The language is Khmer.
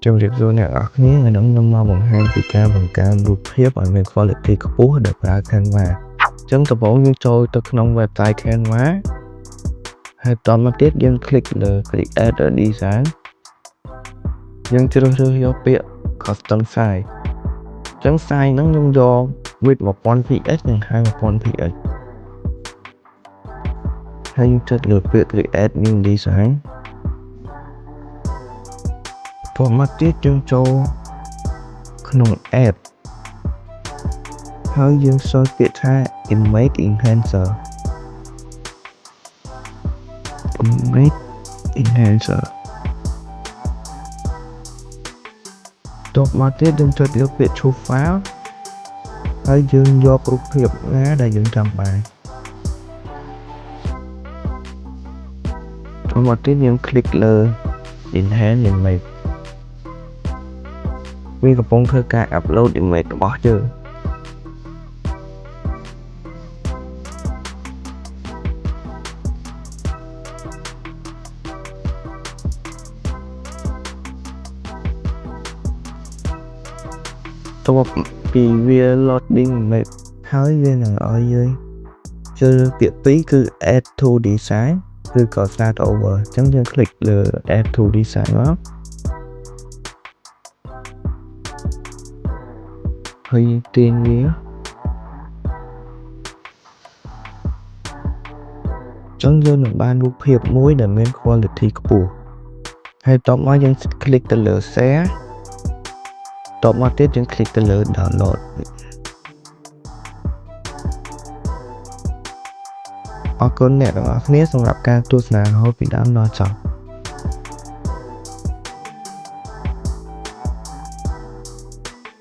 Trong việc vôអ្នកអរគ្នាថ្ងៃនេះខ្ញុំមកបង្ហាញពីការបង្កើនរូបភាពឲ្យមាន quality ខ្ពស់ដោយប្រើ Canva អញ្ចឹងដំបូងយើងចូលទៅក្នុង website Canva ហើយបន្តមកទៀតយើង click លើ Create a Design យើងជ្រើសរើសយកពាក្យ Custom Size អញ្ចឹង size ហ្នឹងខ្ញុំយក width 1000 px និង height 1000 px ហើយយើងចុចលើពាក្យ Create New Design បន្ទាប់មកទៀតយើងចូលក្នុង Add ហើយយើងសល់ពាក្យថា Image Enhancer បន្ទាប់មកទៀតយើងចុចលើពាក្យ Choose File ហើយយើងយករូបភាពណាដែលយើងចង់បានបន្ទាប់មកទៀតយើង click លើ Enhance Image វាកំពុងធ្វើការ upload image របស់យើងតើពីវា loading image ហើយវានឹងឲ្យយើងចូលពាក្យ2គឺ add to design ឬក៏ start over អញ្ចឹងយើង click លើ add to design មកហើយទាញវាចឹងយើងនឹងបានរូបភាពមួយដែលមាន quality ខ្ពស់ហើយបន្ទាប់មកយើង click ទៅលើ share បន្ទាប់មកទៀតយើង click ទៅលើ download អរគុណអ្នកទាំងអស់គ្នាសម្រាប់ការទស្សនារហូតពីដើមដល់ចប់